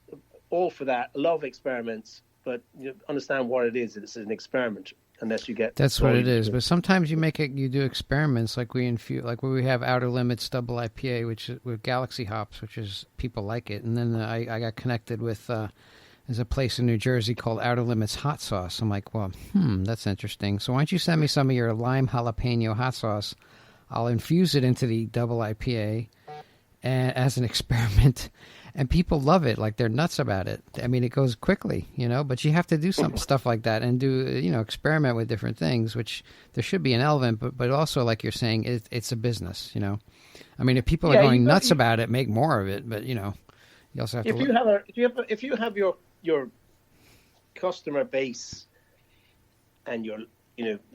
all for that. I love experiments, but understand what it is. It's an experiment, unless you get. That's what it is. But sometimes you do experiments, like we have Outer Limits Double IPA, which is with Galaxy hops, which is people like it. And then I got connected with. There's a place in New Jersey called Outer Limits Hot Sauce. I'm like, well, that's interesting. So why don't you send me some of your lime jalapeno hot sauce? I'll infuse it into the double IPA as an experiment, and people love it. Like, they're nuts about it. I mean, it goes quickly, but you have to do some stuff like that and do, experiment with different things, which there should be an element, but also, like you're saying, it's a business, I mean, if people are going nuts about it, make more of it, but, you also have if you have your customer base and you're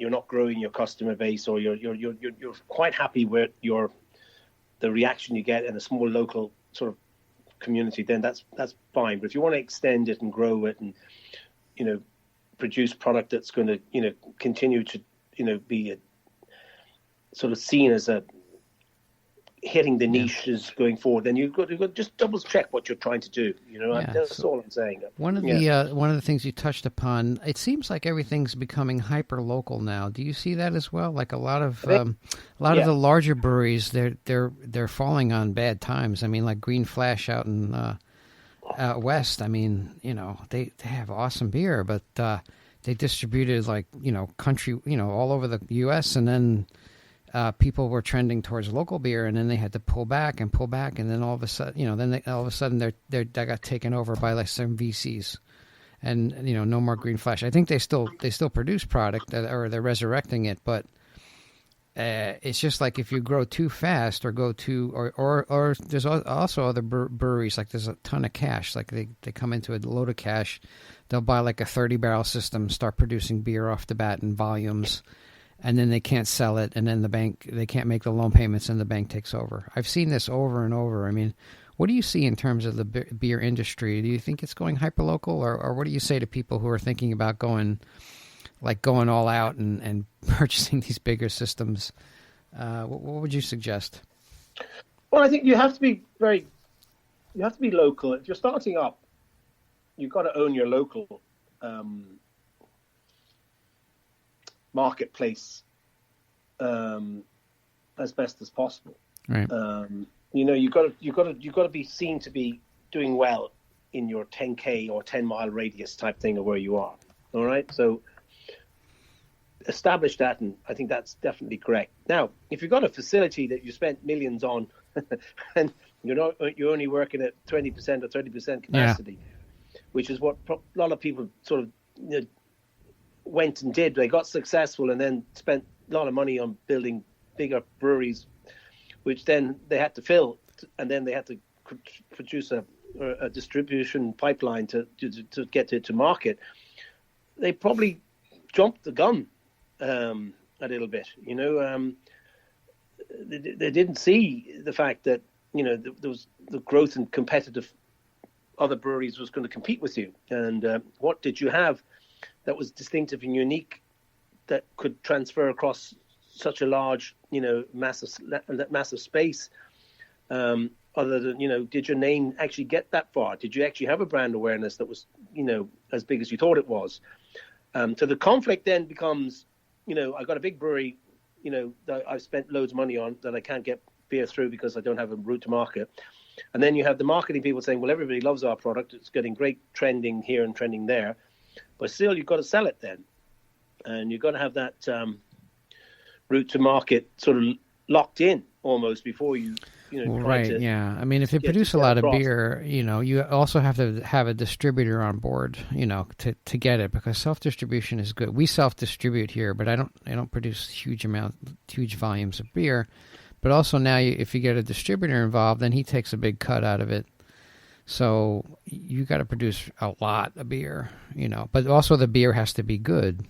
not growing your customer base, or you're quite happy with the reaction you get in a small local sort of community, then that's fine. But if you want to extend it and grow it and produce product that's going to continue to be sort of seen as a hitting the niches going forward, then you've got to just double check what you're trying to do. That's all I'm saying. One of the things you touched upon, it seems like everything's becoming hyper local now. Do you see that as well? Like a lot of the larger breweries, they're falling on bad times. I mean, like Green Flash out in out west. I mean, they have awesome beer, but they distributed country, all over the U.S. and then. People were trending towards local beer, and then they had to pull back, and then all of a sudden, they got taken over by like some VCs, and no more Green Flash. I think they still produce product, or they're resurrecting it, but it's just like if you grow too fast or go too, or there's also other breweries, like there's a ton of cash, like they come into a load of cash, they'll buy like a 30 barrel system, start producing beer off the bat in volumes, and then they can't sell it, and then they can't make the loan payments, and the bank takes over. I've seen this over and over. I mean, what do you see in terms of the beer industry? Do you think it's going hyperlocal, or what do you say to people who are thinking about going all out and purchasing these bigger systems? What would you suggest? Well, I think you have to be local. If you're starting up, you've got to own your local marketplace as best as possible. Right. You've got to be seen to be doing well in your 10K or 10-mile radius type thing of where you are. All right. So establish that, and I think that's definitely correct. Now, if you've got a facility that you spent millions on, and you're only working at 20% or 30% capacity, which is what a lot of people sort of went and did. They got successful and then spent a lot of money on building bigger breweries, which then they had to fill, and then they had to produce a distribution pipeline to get it to market. They probably jumped the gun a little bit. They didn't see the fact that there was the growth and competitive other breweries was going to compete with you, and what did you have that was distinctive and unique that could transfer across such a large, massive space. Other than, did your name actually get that far? Did you actually have a brand awareness that was, as big as you thought it was? So the conflict then becomes, I got a big brewery, that I've spent loads of money on that I can't get beer through because I don't have a route to market. And then you have the marketing people saying, well, everybody loves our product. It's getting great trending here and trending there. But still, you've got to sell it then. And you've got to have that route to market sort of locked in almost before you, right. Yeah. I mean, if you produce a lot of beer, you also have to have a distributor on board, to get it, because self-distribution is good. We self-distribute here, but I don't produce huge volumes of beer. But also now, if you get a distributor involved, then he takes a big cut out of it. So you got to produce a lot of beer, but also the beer has to be good,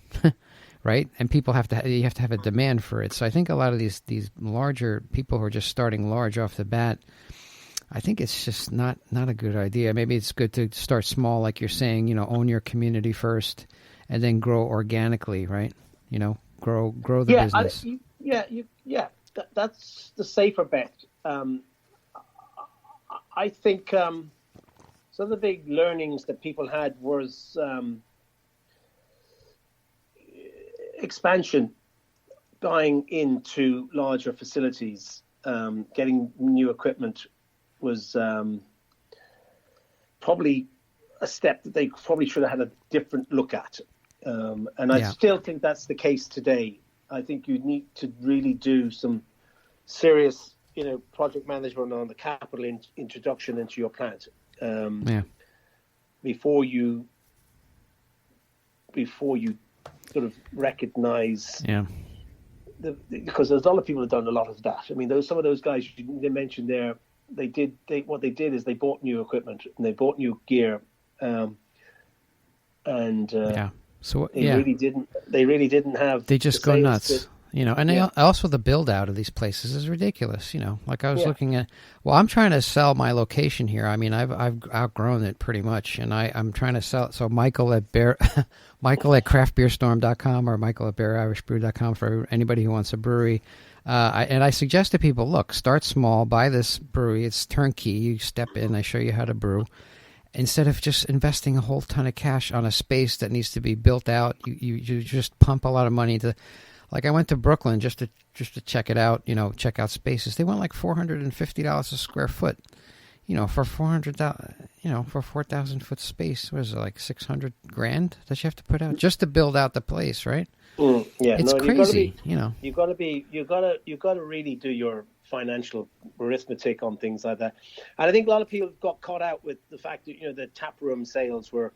right? And you have to have a demand for it. So I think a lot of these larger people who are just starting large off the bat, I think it's just not a good idea. Maybe it's good to start small, like you're saying, own your community first, and then grow organically, right? Grow the business. That's the safer bet. I think some of the big learnings that people had was expansion, buying into larger facilities, getting new equipment was probably a step that they probably should have had a different look at. And I still think that's the case today. I think you need to really do some serious, project management on the capital introduction into your plant before you sort of recognize because there's a lot of people who've done a lot of that. I mean, some of those guys they mentioned there, what they did is they bought new equipment and they bought new gear, so they really didn't have. They just go nuts. And also the build out of these places is ridiculous. Like I was looking at, I'm trying to sell my location here. I mean, I've outgrown it pretty much, and I'm trying to sell it. So Michael at craftbeerstorm.com or Michael at bearirishbrew.com for anybody who wants a brewery. And I suggest to people, look, start small, buy this brewery. It's turnkey. You step in, I show you how to brew. Instead of just investing a whole ton of cash on a space that needs to be built out, you just pump a lot of money into. Like I went to Brooklyn just to check it out, check out spaces. They want like $450 a square foot, for for 4,000 foot space. What is it, like $600,000 that you have to put out just to build out the place, right? It's crazy. You've got to really do your financial arithmetic on things like that. And I think a lot of people got caught out with the fact that the tap room sales were,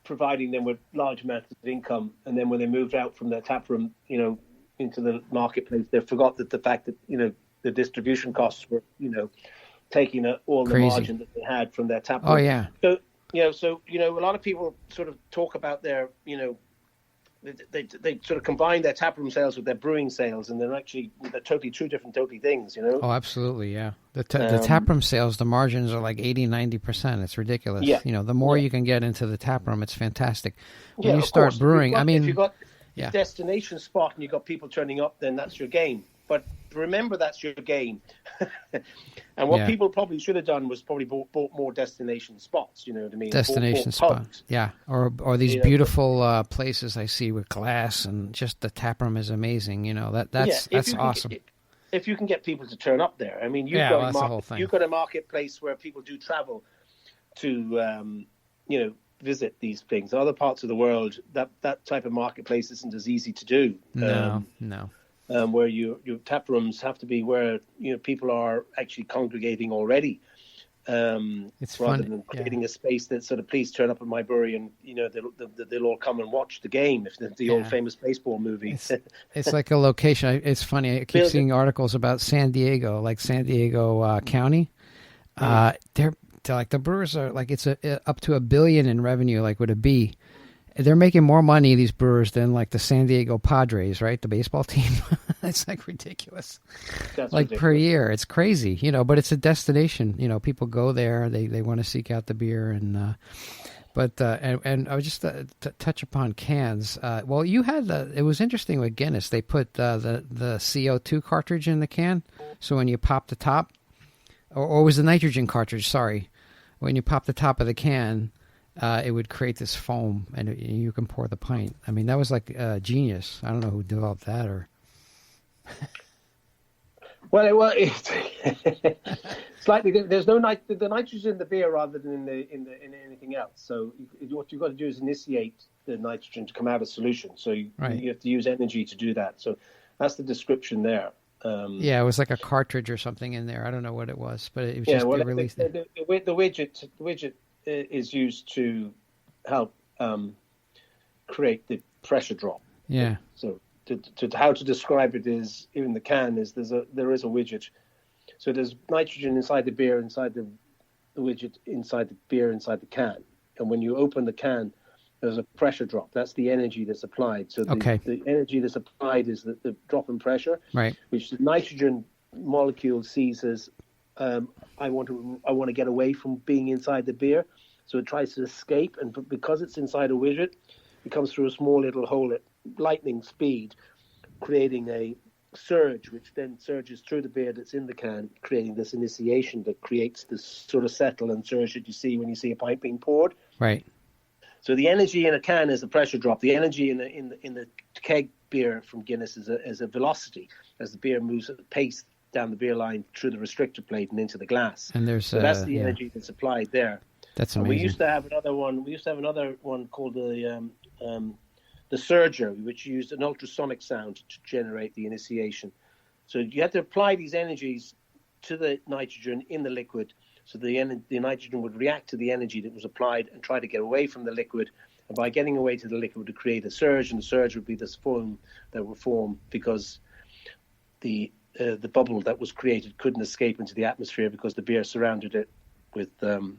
providing them with large amounts of income. And then when they moved out from their tap room, into the marketplace, they forgot that the fact that, the distribution costs were, taking all the margin that they had from their tap room. Oh, yeah. So, a lot of people sort of talk about their, they sort of combine their taproom sales with their brewing sales, and they're totally two different things, Oh, absolutely, yeah. The taproom sales, the margins are like 80-90%. It's ridiculous. Yeah. The more you can get into the taproom, it's fantastic. When you start brewing, if you've got a destination spot and you've got people turning up, then that's your game. But remember, that's your game. And what people probably should have done was probably bought more destination spots. You know what I mean? Destination spots, yeah. Or these beautiful places I see with glass, and just the taproom is amazing. That's awesome. If you can get people to turn up there, I mean, you've got a marketplace where people do travel to, visit these things. Other parts of the world, that type of marketplace isn't as easy to do. No. Where your tap rooms have to be where people are actually congregating already, it's rather fun. than creating a space that sort of, please turn up at my brewery and they'll all come and watch the game, if the old famous baseball movie. It's like a location. It's funny. I keep seeing articles about San Diego, like San Diego County. They're like, the brewers are like, it's up to $1 billion in revenue, like with a B. They're making more money, these brewers, than like the San Diego Padres, right? The baseball team. It's like ridiculous. That's like ridiculous. Per year. It's crazy, but it's a destination. People go there. They want to seek out the beer. And I was just to touch upon cans. Well, you had it was interesting with Guinness. They put the CO2 cartridge in the can. So when you pop the top, or it was the nitrogen cartridge, sorry. When you pop the top of the can, it would create this foam, and you can pour the pint. I mean, that was like genius. I don't know who developed that, or. Well, it's slightly. There's no the nitrogen in the beer rather than in anything else. So what you've got to do is initiate the nitrogen to come out of solution. So you have to use energy to do that. So that's the description there. It was like a cartridge or something in there. I don't know what it was, but it was just they released it. The widget is used to help create the pressure drop. Yeah. So to how to describe it is, in the can, is there is a widget. So there's nitrogen inside the beer, inside the widget, inside the beer, inside the can. And when you open the can, there's a pressure drop. That's the energy that's applied. So the energy that's applied is the drop in pressure, right? Which the nitrogen molecule sees as I want to get away from being inside the beer. So it tries to escape, and because it's inside a widget, it comes through a small little hole at lightning speed, creating a surge, which then surges through the beer that's in the can, creating this initiation that creates this sort of settle and surge that you see when you see a pint being poured. Right. So the energy in a can is the pressure drop. The energy in the keg beer from Guinness is a velocity as the beer moves at pace down the beer line through the restrictor plate and into the glass. And so that's the energy that's applied there. That's amazing. And we used to have another one called the surger, which used an ultrasonic sound to generate the initiation. So you had to apply these energies to the nitrogen in the liquid, so the nitrogen would react to the energy that was applied and try to get away from the liquid. And by getting away to the liquid, to create a surge, and the surge would be this foam that would form because the bubble that was created couldn't escape into the atmosphere because the beer surrounded it with the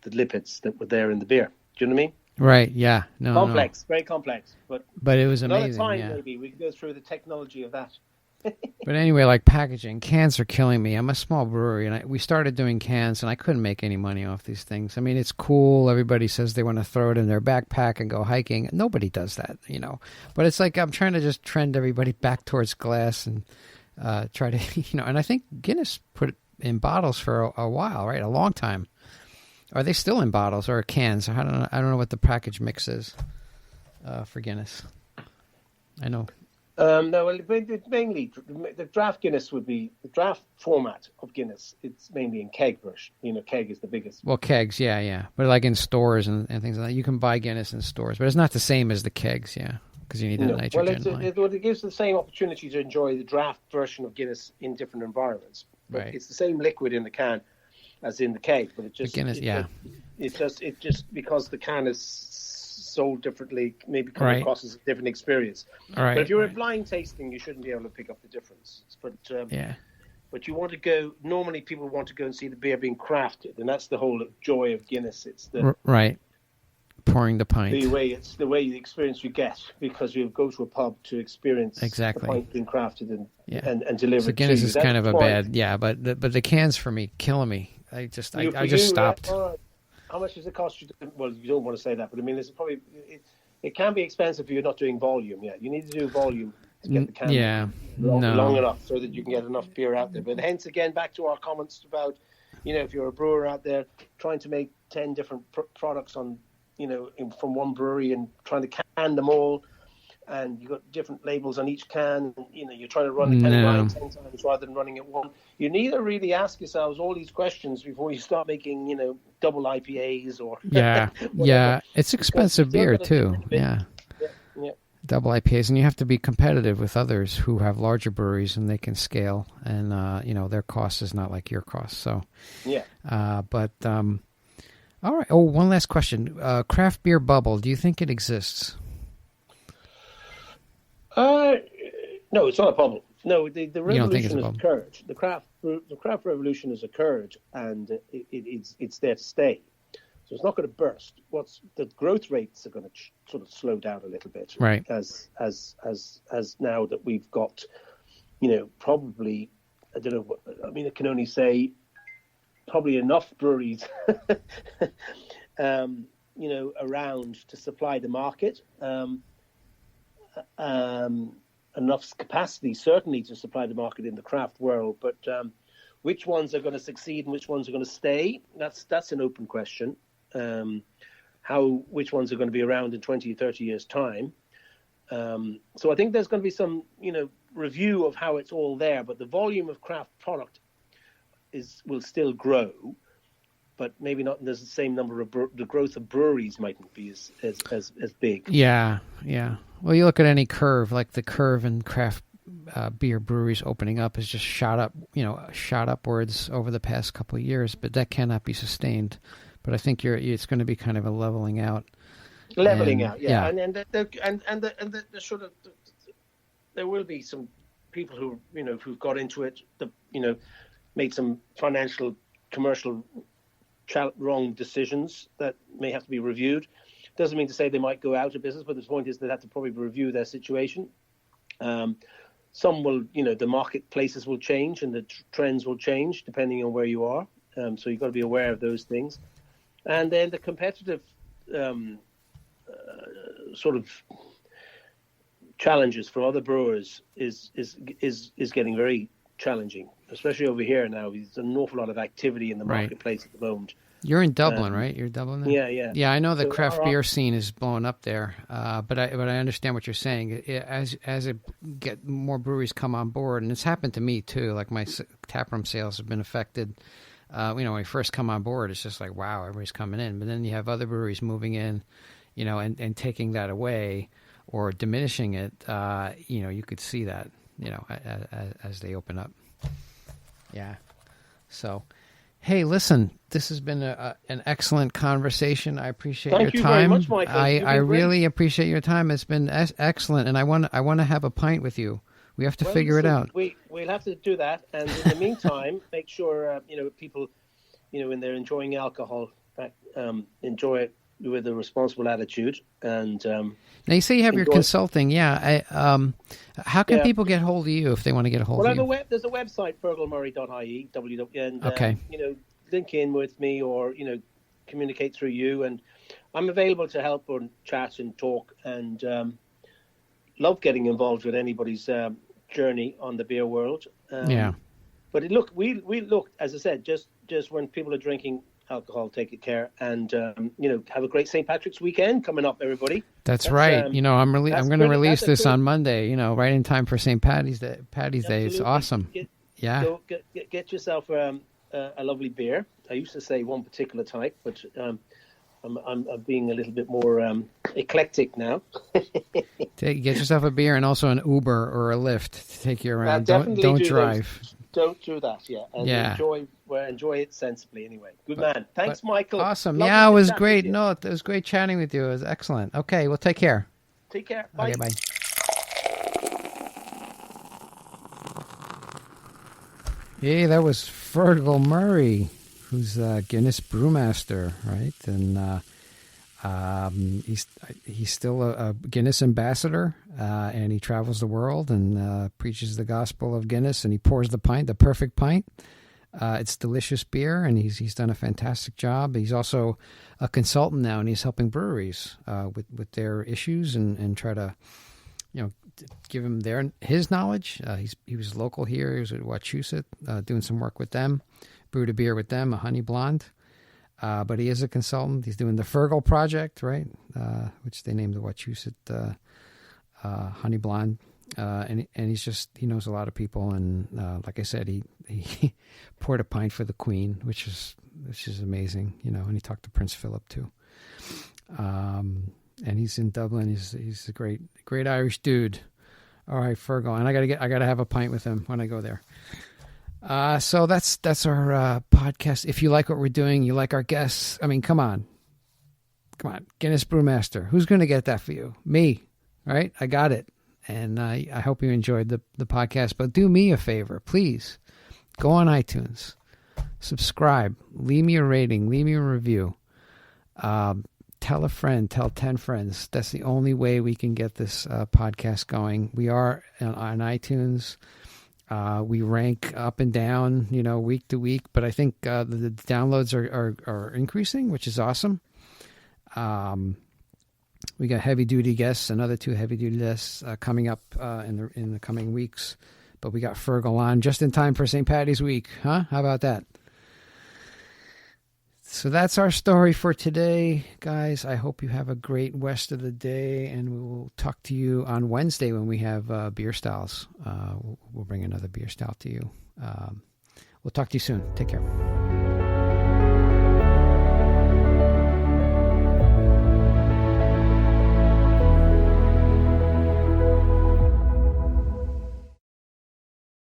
lipids that were there in the beer. Do you know what I mean? Right. Yeah. Complex, very complex. But it was amazing. Another time, maybe we can go through the technology of that. But anyway, like packaging, cans are killing me. I'm a small brewery, and we started doing cans, and I couldn't make any money off these things. I mean, it's cool. Everybody says they want to throw it in their backpack and go hiking. Nobody does that, But it's like I'm trying to just trend everybody back towards glass and try to, And I think Guinness put it in bottles for a while, right? A long time. Are they still in bottles or cans? I don't know what the package mix is for Guinness. I know. No, well, mainly the draft Guinness would be the draft format of Guinness. It's mainly in keg version. Keg is the biggest. Well, kegs, yeah. But like in stores and things like that, you can buy Guinness in stores, but it's not the same as the kegs, yeah, because you need that nitrogen. Well, it gives the same opportunity to enjoy the draft version of Guinness in different environments. But It's the same liquid in the can as in the keg, but it just Guinness, It's just because the can is sold differently, maybe come across as a different experience. Right. But if you're a blind tasting, you shouldn't be able to pick up the difference. But you want to go. Normally, people want to go and see the beer being crafted, and that's the whole joy of Guinness. It's the pouring the pint. The way the experience you get, because you go to a pub to experience the pint being crafted and delivered. So Guinness to you. is kind of a bad, but the cans for me killing me. I just stopped. How much does it cost you? Well, you don't want to say that, but I mean, it's probably it can be expensive if you're not doing volume. Yeah, you need to do volume to get the can long enough so that you can get enough beer out there. But hence again, back to our comments about, if you're a brewer out there trying to make 10 different products on, from one brewery and trying to can them all, and you've got different labels on each can, and, you're trying to run the can line 10 times rather than running it one. You need to really ask yourselves all these questions before you start making, double IPAs or it's expensive beer too. Yeah. Double IPAs, and you have to be competitive with others who have larger breweries and they can scale, and their cost is not like your cost. So all right. Oh, one last question. Craft beer bubble. Do you think it exists? No, it's not a bubble. No, the revolution has occurred. The craft revolution has occurred, and it's there to stay. So it's not going to burst. The growth rates are going to sort of slow down a little bit, right? As now that we've got, probably, I don't know. I mean, I can only say probably enough breweries, around to supply the market. Enough capacity certainly to supply the market in the craft world, but which ones are going to succeed and which ones are going to stay, that's an open question. Which ones are going to be around in 20 or 30 years time. So I think there's going to be some review of how it's all there, but the volume of craft product will still grow, but maybe not in the same number of the growth of breweries mightn't be as big. Yeah. Well, you look at any curve, like the curve in craft beer breweries opening up has just shot upwards over the past couple of years, but that cannot be sustained. But I think it's going to be kind of a leveling out. Yeah. And the sort of there will be some people who who've got into it, made some financial, commercial wrong decisions that may have to be reviewed. Doesn't mean to say they might go out of business, but the point is they have to probably review their situation. Some will, the marketplaces will change and the trends will change depending on where you are. So you've got to be aware of those things. And then the competitive sort of challenges for other brewers is getting very challenging, especially over here now. There's an awful lot of activity in the marketplace at the moment. You're in Dublin, right? You're Dublin now? Yeah. I know the craft beer scene is blowing up there, but I understand what you're saying. As more breweries come on board, and it's happened to me too. Like my taproom sales have been affected. When we first come on board, it's just like, wow, everybody's coming in. But then you have other breweries moving in, and taking that away or diminishing it. You could see that, as they open up. Yeah. So. Hey, listen, this has been an excellent conversation. I appreciate your time. Thank you very much, Michael. I really appreciate your time. It's been excellent, and I want to have a pint with you. We have to figure it out. We'll have to do that, and in the meantime, make sure people, when they're enjoying alcohol, enjoy it with a responsible attitude. And now you say you have your consulting, how can people get hold of you if they want to get a hold of you? There's a website, fergalmurray.ie, and okay. Link in with me or communicate through you, and I'm available to help or chat and talk, and love getting involved with anybody's journey on the beer world. But we look, as I said, just when people are drinking alcohol, take care, and have a great St. Patrick's weekend coming up, everybody. That's right. I'm going to release this on Monday. Right in time for St. Patty's Day. It's awesome. Get yourself a lovely beer. I used to say one particular type, but I'm being a little bit more eclectic now. Get yourself a beer and also an Uber or a Lyft to take you around. Don't drive. Don't do that, and enjoy it sensibly anyway. Good man. Thanks, Michael. Awesome. Lovely yeah, it was chat great. with you. No, it was great chatting with you. It was excellent. Okay, well, take care. Take care. Bye. Okay, bye. Hey, that was Fergal Murray, who's Guinness Brew Master, right? And he's still a Guinness ambassador, and he travels the world and preaches the gospel of Guinness, and he pours the pint, the perfect pint. It's delicious beer, and he's done a fantastic job. He's also a consultant now, and he's helping breweries with their issues and try to, give him his knowledge. He was local here. He was at Wachusett, doing some work with them, brewed a beer with them, a honey blonde. But he is a consultant. He's doing the Fergal project, right? Which they named the Wachusett honey blonde. And he knows a lot of people. And like I said, he poured a pint for the Queen, which is amazing, and he talked to Prince Philip too. And he's in Dublin. He's a great Irish dude. All right, Fergal, and I gotta have a pint with him when I go there. So that's our podcast. If you like what we're doing, you like our guests. I mean, come on, Guinness Brew Master. Who's going to get that for you? Me, right? I got it, and I hope you enjoyed the podcast. But do me a favor, please. Go on iTunes, subscribe, leave me a rating, leave me a review. Tell a friend, tell 10 friends. That's the only way we can get this podcast going. We are on iTunes. We rank up and down, week to week, but I think the downloads are increasing, which is awesome. We got heavy-duty guests, another 2 heavy-duty guests coming up in the coming weeks. But we got Fergal on just in time for St. Paddy's week, huh? How about that? So that's our story for today, guys. I hope you have a great rest of the day, and we will talk to you on Wednesday when we have beer styles. We'll bring another beer style to you. We'll talk to you soon. Take care.